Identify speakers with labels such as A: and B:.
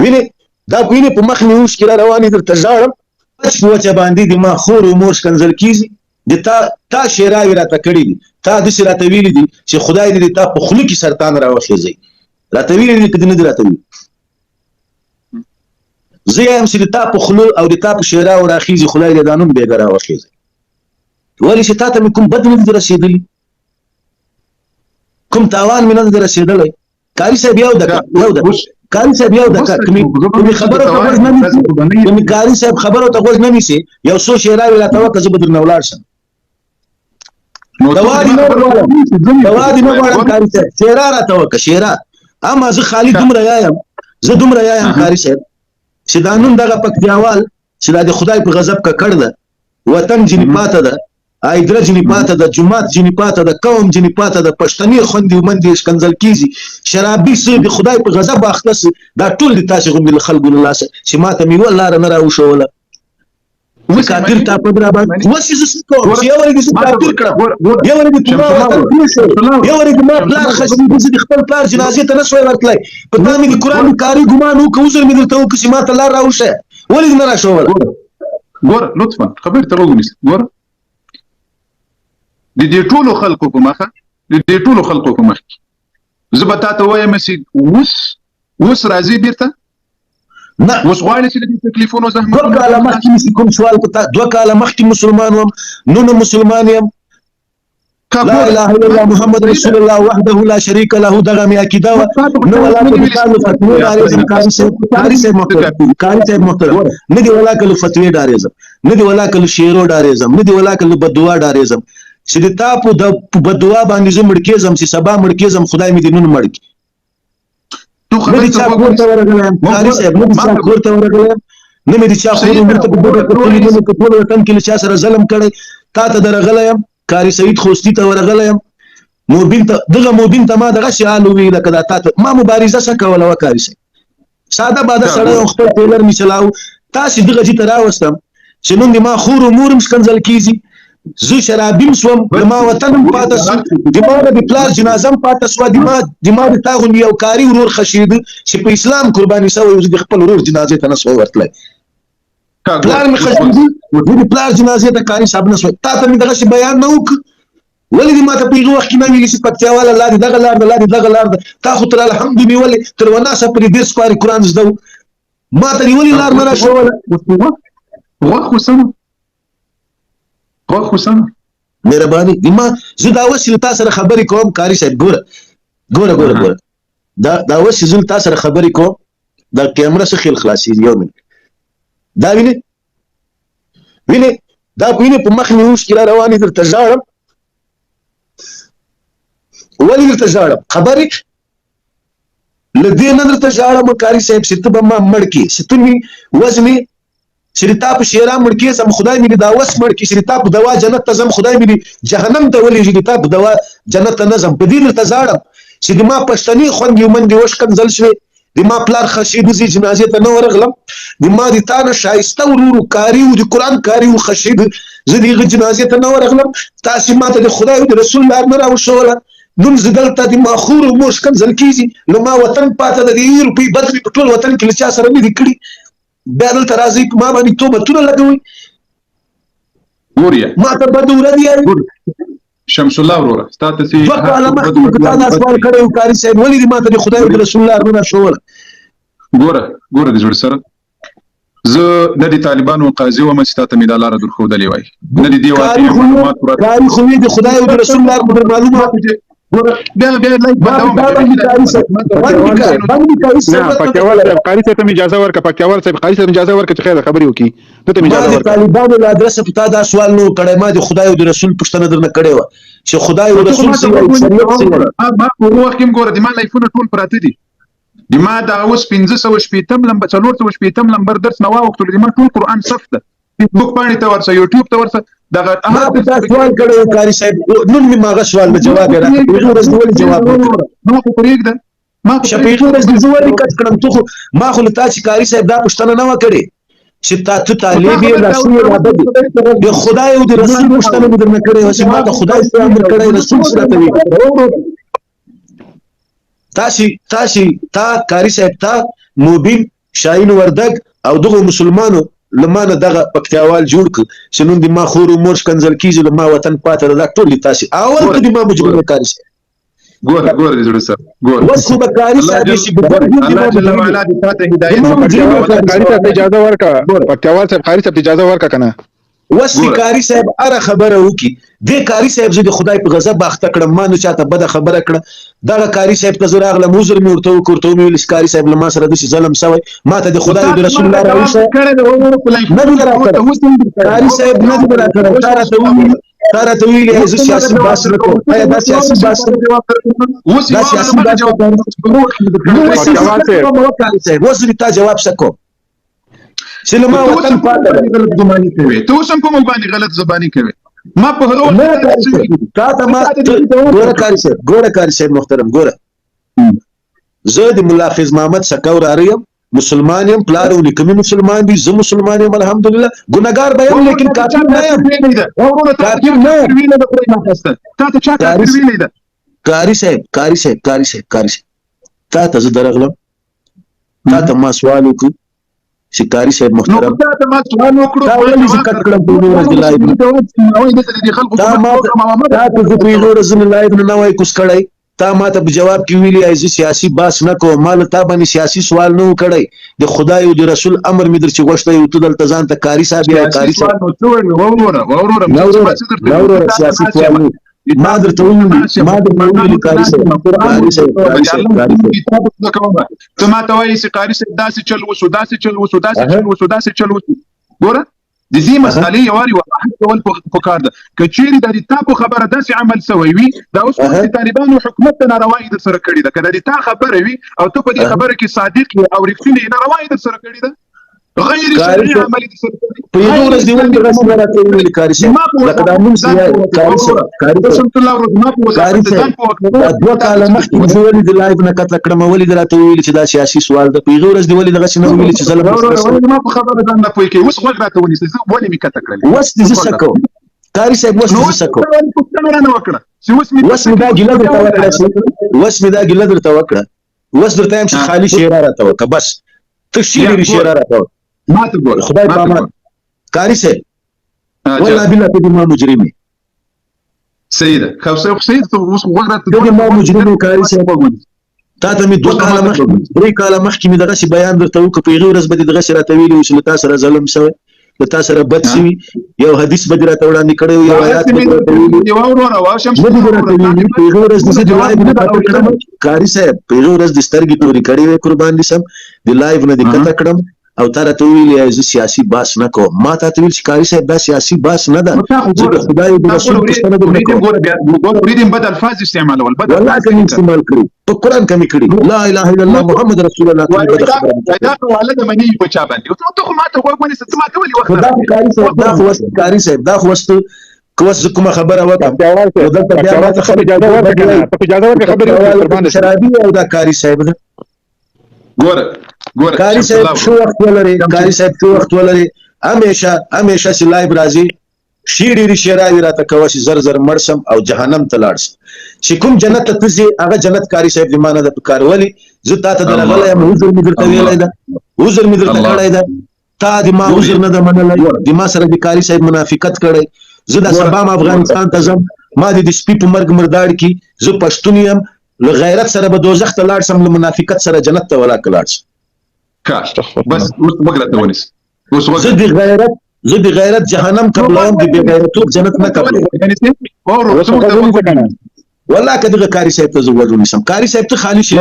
A: وینې دا وینې په مخ مې اوښکې را روانې درته ژاړم وچ په وچه باندې د ما خور و مور ښکنځل کېږي د تا شعراوې راته کړي دي تا داسې راته ویلي دي چې خدای دې تا په خوله کې سرطان راوخېږي راته ویلي دي که دې نه دي راته ویلي زه یم چې د تا په خوله او د تا په شعراو راخېږي خدای دې دا نوم بېګه راوخېږي ولې چې تا ته مې کوم بد نه دي رسېدلي کوم تاوان مې نه دی رسېدلی کاري صاحب یو دقیقه کاري صاحب یو دقیقه کومې خبرو ته غوږ نه نیسي کومې کاري صاحب خبرو ته غوږ نه نیسي یو څو شعراوې راته وکړه زه به درنه ولاړ شم دوا دې نه غواړم کاري صاحب شعرا راته وکړه شعرا اما زه خالي دومره یایم زه دومره یایم کاري صاحب چې دا نن دغه پکتیاوال چې دا د خدای په غضب ککړ ده وطن ځینې پاته ده ایدره ځینې پاته ده جومات ځینې پاته ده قوم ځینې پاته ده پښتنې خوندې ومندې ښکنځل کېږي شرابي څه د خدای په غضب اخته څه دا ټول د تاسې غوندې له خلکو له لاسه چې ما ته مې یوه لاره نه راوښوله زه کافر ټاپه را باندې اوس یې زه څه کوم چې یو ورځ دې زه کافر کړم یو ورځ دې ما وطن پرېښود یو ورځ دې ما پلار خشېږي زه د خپل پلار جنازې ته نه شوی ورتلی په تا مې د قرآن کاري ګمان وکړه عذر مې درته وکړه چې ما ته لار راوښیه ولې دې نه راښوله
B: ګوره لطفا خبرې ته غوږ ونیسه ګوره د دې ټولو خلکو په مخه زه به تا ته وایم چې اوس راځي بیرته
A: نه
B: اوس غواړې چې د دې تکلیفونو زحمت
A: 2 کاله مخکې مې کوم سوال په تا 2 کاله مخکې مسلمان وم نن مسلمان یم لا اله الا الله محمد رسول الله وحده لا شريك له دغه مې عقیده وه نه ولا کلو فتوی ډارېزم کاري صاحب محترم نه دي ولا کلو فتوی ډارېزم نه دي ولا کلو شعرو ډارېزم نه دي ولا کلو بددعا ډارېزم چې د تا په بددعا باندې زه مړ کېږم چې سبا مړ کېږم خدای مې دې نن مړ کړي نه دې چا کور ته ورغلی یم کاري صاحب نه دې چا کور ته ورغلی یم نه مې د چا خور عمر ته په ګوډه کتلي نه مې په ټول وطن کې له چا سره ظلم کړی تا ته درغلی یم کاري سعید خوستي ته ورغلی یم موربین ته دغه موربین ته ما دغه شعال وویل لکه دا تا ته ما مبارزه څه کوله وه کاري صاحب ساده باده سړی او خپل ټیلر مې چلاو تاسې دغه ځي ته راوستم چې نن د ما خور و مور هم ښکنځل کېږي زه شرابیم سوم د ما وطن هم پاته سو د ما د پلار جنازه هم پاته سوه د ما د تا غوندې یو کاري ورور خښېده چې په اسلام قرباني شوی زه د خپل ورور جنازې ته نه سوی ورتلی پلار مې خښېده زه د پلار جنازې ته کاري صاحب نه سوی تا ته مې دغسې بیان نه وکړه ولې دې ما ته په هغه وخت کې نه ویلي چې پکتیاواله لا دې دغه لار ده لا دې دغه لار ده تا خو تر الحمد مې ولې تر وناسه پورې ډېر سپارې قرآن زده و ما ته دې ولې لار نه راښوله مهرباني زه دا اوس چې تا سره خبرې کوم کاري صاحب ګوره دا اوس چې زه تا سره خبرې کوم دا کیمره څه خیل خلاصېږي یو منټ دا وینې دا وینې په مخ مې اوښکې را روانې درته ژاړم ولې درته ژاړم خبرې له دې نه درته ژاړم کاري صاحب چې ته به ما مړ کړې چې ته مې وزمې چې تا په شعرا مړ کېږم خدای مې دې دا اوس مړ کړي چې تا په دوا جنت ته ځم خدای مې دې جهنم ته ولېږي تا په دوا جنت ته نه ځم په دې درته ژاړم چې د ما پښتنې خوندې ومندې وښکنځل شوې د ما پلار خښېده زه جنازې ته نه ورغلم د ما د تا نه ښایسته ورور کاري و د قرآن کاري و خښېده زه د هغه جنازې ته نه ورغلم تاسې ما ته د خدای او د رسول لار نه راوښوله نن زه دلته د ما خور و مور ښکنځل کېږي نو ما وطن پاته ده د یوې روپۍ بد مې په ټول وطن کې له چا سره نه دي کړي بیا دلته راځئ په ما باندې تهمتونه لګوئ ما ته بد ورځ یاري
B: شمس الله وروره ستا ته
A: 2 کاله مخکې مو تا دا سوال کړی و کاري صاحب ولې دې ما ته د خدای او د رسول لار نه راښوله
B: ګوره د زړه سره زه نه د طالبانو قاضي وم چې تا ته مې دا لاره درښودلې وای نه د دې واقعي معلومات
A: کاري خو مې د خدای او د رسول لار مو در معلومات
C: قاری صاحب ته اجازه ورکړه قاری صاحب اجازه ورکړه چې خیر خبرې وکړي ته اجازه ورکړه
A: طالبانو له ادرسه په تا دا سوال نو کړی ما د خدای او د رسول پوښتنه درنه کړې وه چې خدای او رسول
B: ما په وخت کې ګوره د ما لایفونه ټول پراته دي د ما دا اوس 500 لمبر 400 لمبر درس نه واوښتلو د ما ټول قرآن صف ده فیسبوک باندې ته ورسه یوټیوب ته ورسه دغه
A: ما په تا سوال کړی و کاري صاحب نن مې هغه سوال نه جواب یې راکړ په هغه ورځ دې ولې جواب نه کړ
B: نو خو پرېږده
A: چې په هغه ورځ دې زه ولې کټ کړم ته خو ما خو له تا چې کاري صاحب دا پوښتنه نه وه کړې چې ته طالب یې رسول یې رابط د خدای او د رسول پوښتنه مې درنه کړې وه چې ما ته خدای څه امر کړی رسول څه راته ویلي تا کاري صاحب تا موبین شاهین وردګ او دغه مسلمانو لمانه دغه پکتیاوال جوړ ک چې نن د ما خور او مور کنزل کیږي لما وطن پاتره دا ټول تاسو اول د ما مجبور کاری
B: ګوره دې جوړ سره ګوره
A: وس خو به کاری صاحب شي
B: الله جل وعلا دې تاسو هدایت
C: قاری صاحب اجازه ورکا پکتیاوال صاحب قاری صاحب اجازه ورکا کنه
A: وس کاری صاحب اره خبره وکي د کاری صاحب زه د خدای په غضب باخته کړم ما نه چاته بده خبره کړه دا کاری صاحب ته زه راغلم عذر مې ورته ویل کاری صاحب لما سره د ظلم سوی ما ته د خدای او رسول الله راوښه نه دی راکړه کاری صاحب نه دی راکړه تارا ته ویلي زه سیاسي باس نه کوم آیا دا سیاسي باس دا سیاسي باس اوس تا جواب سکو چې لما وطن پاتره
B: ته اوس هم کوم باندې غلط زبانی کوي ما په هغه
A: تا ته ما ګوره کاری صاحب محترم ګوره زه د ملا حافظ محمد سکور اریم مسلمان یم پلار او نکمي مسلمان دي زه مسلمان یم الحمدلله ګناګار به یم لیکن کافر نه یم کافر نه کاری صاحب تا ته زه درغلم تا ته ما سوال وکړ چې کاری صاحب محترم تا ولې زه کټ کړم په ورځ د لایب تا ما ته زه په ورځ د لایب نه وای کوس کړی تا ما ته په جواب کې ویلي ایزه سیاسي باس نه کوم مال تا باندې سیاسي سوال نه کړی د خدای او د رسول امر مې در چې غوښته یو ته دلته ځان ته کاری صاحب یا کاری صاحب وروره سیاسي سوال ما درته ویلي کاری صاحب
B: ته ما ته وایي چې کاری صاحب داسې چل وسو ګوره د دې مسالې یواري وضاحت کول پکار ده که چیرې د تا په خبره داسې عمل سوی وي دا اوس د طالبانو حکومت ته ناروايي در سره کړې ده که د تا خبره وي او ته په دې خبره کې صادق او رښتینی ناروايي در سره کړې ده غیر شرعي عمل دي سره
A: په یو ورځ دی ولې رسمي راته ویل کاری صاحب لکه دا موږ کاری صاحب دوه کاله مخکې زه ولې د لایف نه کتل کړم ولې راته ویل چې دا سیاسي سوال ده په یو ورځ دی ولې دغه څه نه ویل چې ظلم
B: ما په خبره ځان نه پوي کې اوس وخت راته ونیسه زه ولې می کته کړل
A: وس دې سکو کاری صاحب وس دې سکو وس می دا ګیله درته وکړه وس درته هم خالی شعر راته وکړه بس ته شعر راته
B: ما ته ګور
A: خدای پامان کاری صاحب والله بالله ته ما مجرمي
B: سیده خو سید ته اوس وغره
A: ته ما مجرمي کاری صاحب تا ته می دوه کاله مخکې درې کاله مخکې می دغه شی بیان درته وکړ په یوه ورځ به دغه شی راته ویلي چې تاسو سره ظلم شوی له تاسو سره بد شوی یو حدیث به راته وړاندې کړی یو آیات به راته ویلي یو ورو شم په یوه ورځ د لایو نه کته کړم کاری صاحب په یوه ورځ د سترګې توري کړی وې قربان دي سم د لایو نه د کته کړم او تا راته ویلې زه سیاسي باس نه کوم ما ته ویل چې کاری صاحب دا سیاسي باس نه ده چې د خدای او رسول پښتنه
B: ګور وريدم بدل فاز استعمالول بدل
A: والله کوم استعمال کړی په قران کې کړی لا اله الا الله محمد رسول الله
B: دا والد منی په چا باندې ته خو ما ته وګورې ست ما ته ولي وخت
A: دا کاری صاحب دا خو کوس کومه خبره وکړه دلته بیا ما ته
C: اجازه ورکړه خبره قربان
A: شرابي او دا کاری صاحب ده
B: ګوره
A: کاری صاحب شو وخت ولري همیشه چې لایب راځي شیډيري شراوي راته کوي زر مرسم او جهنم ته لاړس چې کوم جنت ته تزي هغه جنت کاری صاحب د مانه د کارولي زه تاسو ته درغله یم حضور می درته ویلای دا حضور می درته کړای دا تا د ما حضور نه د منلای د ما سره د کاری صاحب منافقت کړی زه د سبا افغانستان ته زم ما د سپی په مرګ مرداړ کی زه پښتون یم له غیرت سره به دوزخ ته لاړ سم له منافقت سره جنت ته ولا کلاړ
B: کاش بس اوس وګرته ونیس اوس
A: زه د غیرت جهنم قبلهم د بی غیرتوب جنت نه قبل والله کدی کاری صاحب ته زو ورونی سم کاری صاحب ته خالی شي